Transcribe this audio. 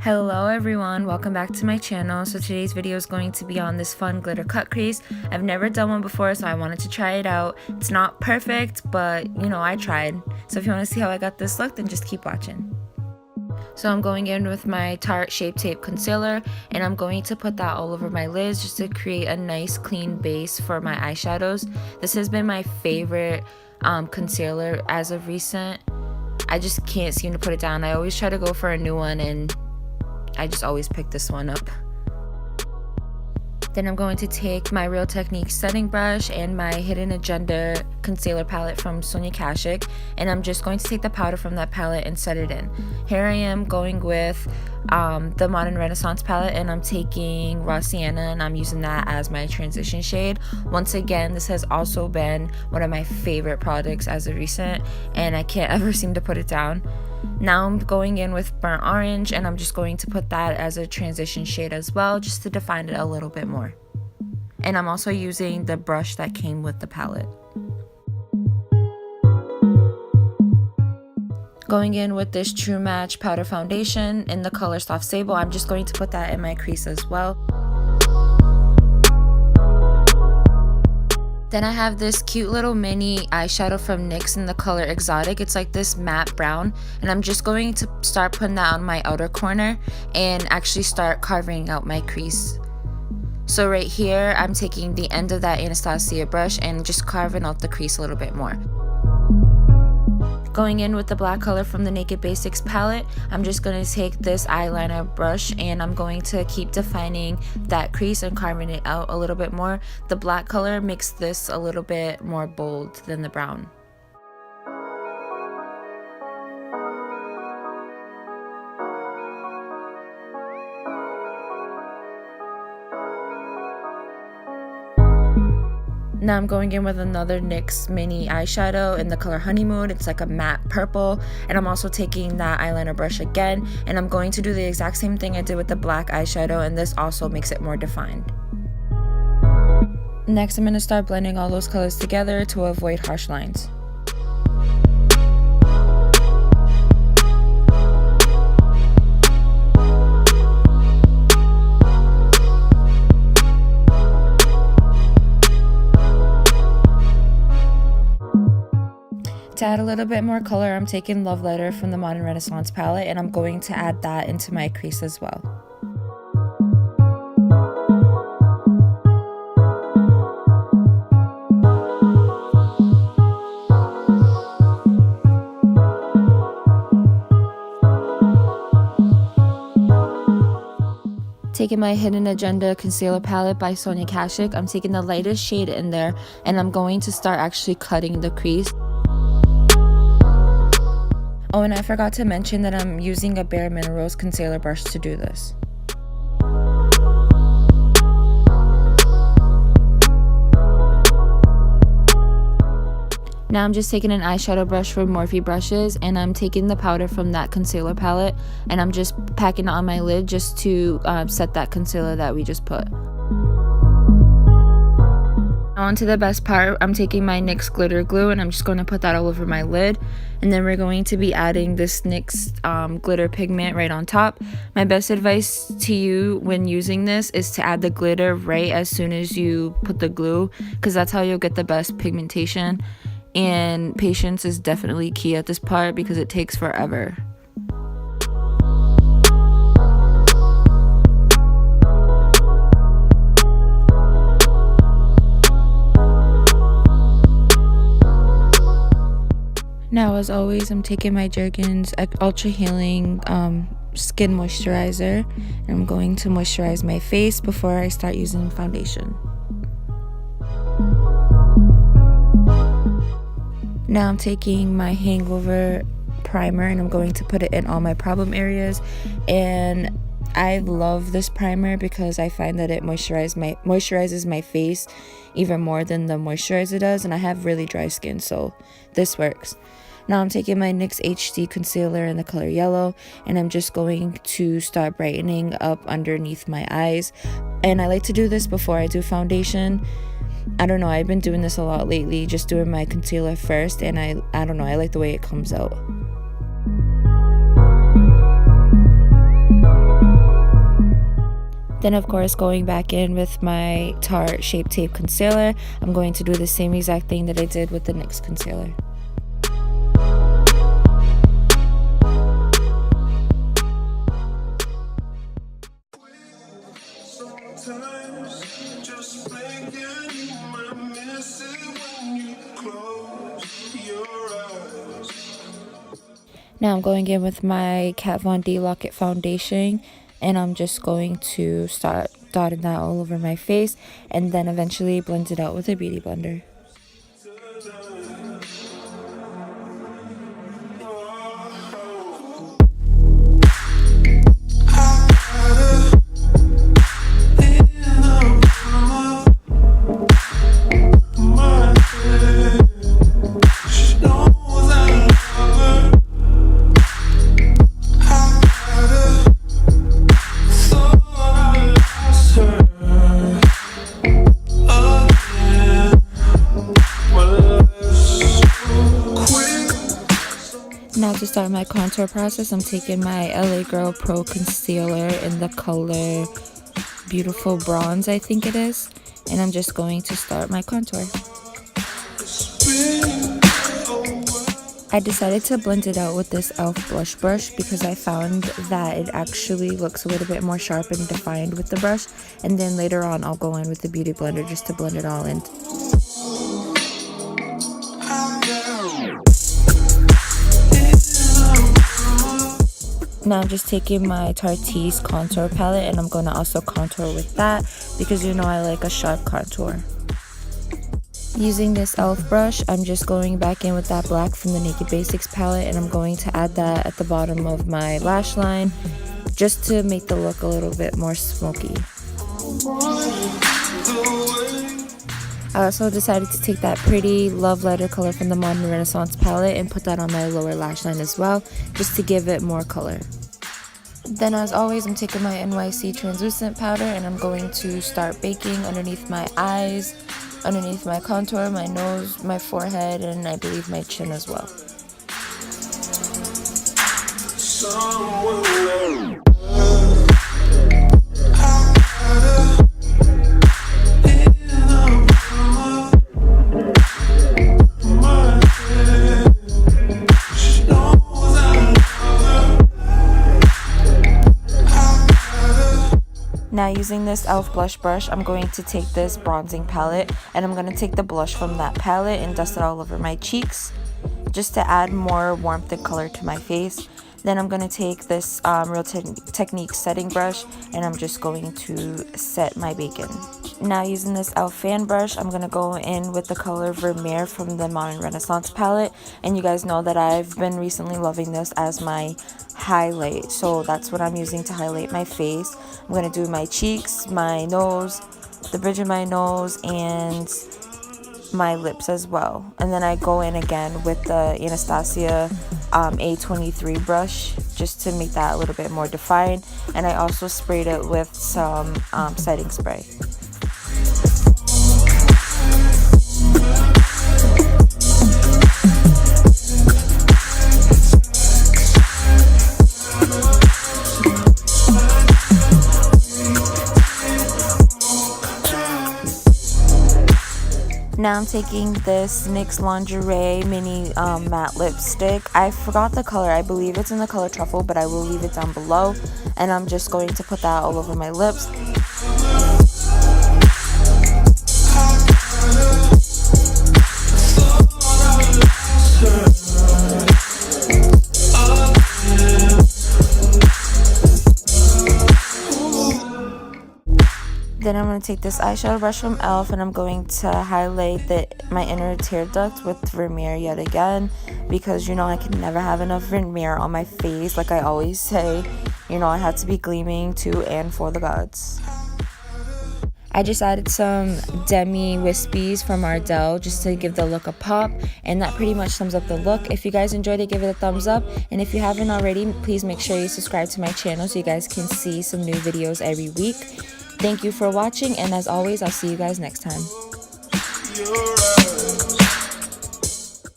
Hello everyone, welcome back to my channel. So today's video is going to be on this fun glitter cut crease. I've never done one before, so I wanted to try it out. It's not perfect, but I tried. So if you want to see how I got this look, then just keep watching. So I'm going in with my Tarte Shape Tape Concealer, and I'm going to put that all over my lids just to create a nice clean base for my eyeshadows. This has been my favorite concealer as of recent. I just can't seem to put it down. I always try to go for a new one, and I just always pick this one up. Then I'm going to take my Real Techniques setting brush and my Hidden Agenda concealer palette from Sonia Kashuk, and I'm just going to take the powder from that palette and set it in. Here I am going with the Modern Renaissance palette, and I'm taking Raw Sienna, and I'm using that as my transition shade. Once again, this has also been one of my favorite products as of recent, and I can't ever seem to put it down. Now I'm going in with Burnt Orange, and I'm just going to put that as a transition shade as well, just to define it a little bit more. And I'm also using the brush that came with the palette. Going in with this True Match Powder Foundation in the color Soft Sable, I'm just going to put that in my crease as well. Then I have this cute little mini eyeshadow from NYX in the color Exotic. It's like this matte brown, and I'm just going to start putting that on my outer corner and actually start carving out my crease. So right here, I'm taking the end of that Anastasia brush and just carving out the crease a little bit more. Going in with the black color from the Naked Basics palette, I'm just going to take this eyeliner brush and I'm going to keep defining that crease and carving it out a little bit more. The black color makes this a little bit more bold than the brown. Now I'm going in with another NYX mini eyeshadow in the color Honeymoon. It's like a matte purple, and I'm also taking that eyeliner brush again, and I'm going to do the exact same thing I did with the black eyeshadow, and this also makes it more defined. Next, I'm going to start blending all those colors together to avoid harsh lines. To add a little bit more color, I'm taking Love Letter from the Modern Renaissance palette, and I'm going to add that into my crease as well. Taking my Hidden Agenda concealer palette by Sonia Kashuk, I'm taking the lightest shade in there, and I'm going to start actually cutting the crease. Oh, and I forgot to mention that I'm using a Bare Minerals concealer brush to do this. Now I'm just taking an eyeshadow brush from Morphe brushes, and I'm taking the powder from that concealer palette, and I'm just packing it on my lid just to set that concealer that we just put. On to the best part, I'm taking my NYX glitter glue, and I'm just going to put that all over my lid, and then we're going to be adding this NYX glitter pigment right on top. My best advice to you when using this is to add the glitter right as soon as you put the glue, because that's how you'll get the best pigmentation, and patience is definitely key at this part because it takes forever. Now, as always, I'm taking my Jergens Ultra Healing Skin Moisturizer, and I'm going to moisturize my face before I start using foundation. Now I'm taking my Hangover Primer, and I'm going to put it in all my problem areas, and I love this primer because I find that it moisturizes my face even more than the moisturizer does, and I have really dry skin, so this works. Now I'm taking my NYX HD concealer in the color Yellow, and I'm just going to start brightening up underneath my eyes, and I like to do this before I do foundation. I don't know, I've been doing this a lot lately, just doing my concealer first, and I don't know, I like the way it comes out. Then of course, going back in with my Tarte Shape Tape Concealer, I'm going to do the same exact thing that I did with the NYX concealer. Now I'm going in with my Kat Von D Lock-It foundation, and I'm just going to start dotting that all over my face and then eventually blend it out with a beauty blender. Now to start my contour process, I'm taking my LA Girl Pro Concealer in the color Beautiful Bronze, I think it is, and I'm just going to start my contour. I decided to blend it out with this e.l.f. blush brush because I found that it actually looks a little bit more sharp and defined with the brush, and then later on I'll go in with the beauty blender just to blend it all in. Now I'm just taking my Tarte's contour palette and I'm going to also contour with that because you know I like a sharp contour. Using this e.l.f. brush, I'm just going back in with that black from the Naked Basics palette, and I'm going to add that at the bottom of my lash line just to make the look a little bit more smoky. I also decided to take that pretty Love Letter color from the Modern Renaissance palette and put that on my lower lash line as well, just to give it more color. Then as always, I'm taking my NYC translucent powder and I'm going to start baking underneath my eyes, underneath my contour, my nose, my forehead, and I believe my chin as well. Now using this e.l.f. blush brush, I'm going to take this bronzing palette and I'm going to take the blush from that palette and dust it all over my cheeks just to add more warmth and color to my face. Then I'm going to take this Real Technique setting brush and I'm just going to set my bacon. Now using this e.l.f. fan brush, I'm going to go in with the color Vermeer from the Modern Renaissance palette, and you guys know that I've been recently loving this as my highlight, so that's what I'm using to highlight my face. I'm going to do my cheeks, my nose, the bridge of my nose, and my lips as well. And then I go in again with the Anastasia A23 brush just to make that a little bit more defined, and I also sprayed it with some setting spray. Now I'm taking this NYX Lingerie Mini Matte Lipstick. I forgot the color. I believe it's in the color Truffle, but I will leave it down below. And I'm just going to put that all over my lips. Then I'm going to take this eyeshadow brush from e.l.f. and I'm going to highlight my inner tear duct with Vermeer yet again, because you know I can never have enough Vermeer on my face. Like I always say, you know, I had to be gleaming to and for the gods. I just added some Demi Wispies from Ardell just to give the look a pop, and that pretty much sums up the look. If you guys enjoyed it, give it a thumbs up, and if you haven't already, please make sure you subscribe to my channel so you guys can see some new videos every week. Thank you for watching, and as always, I'll see you guys next time.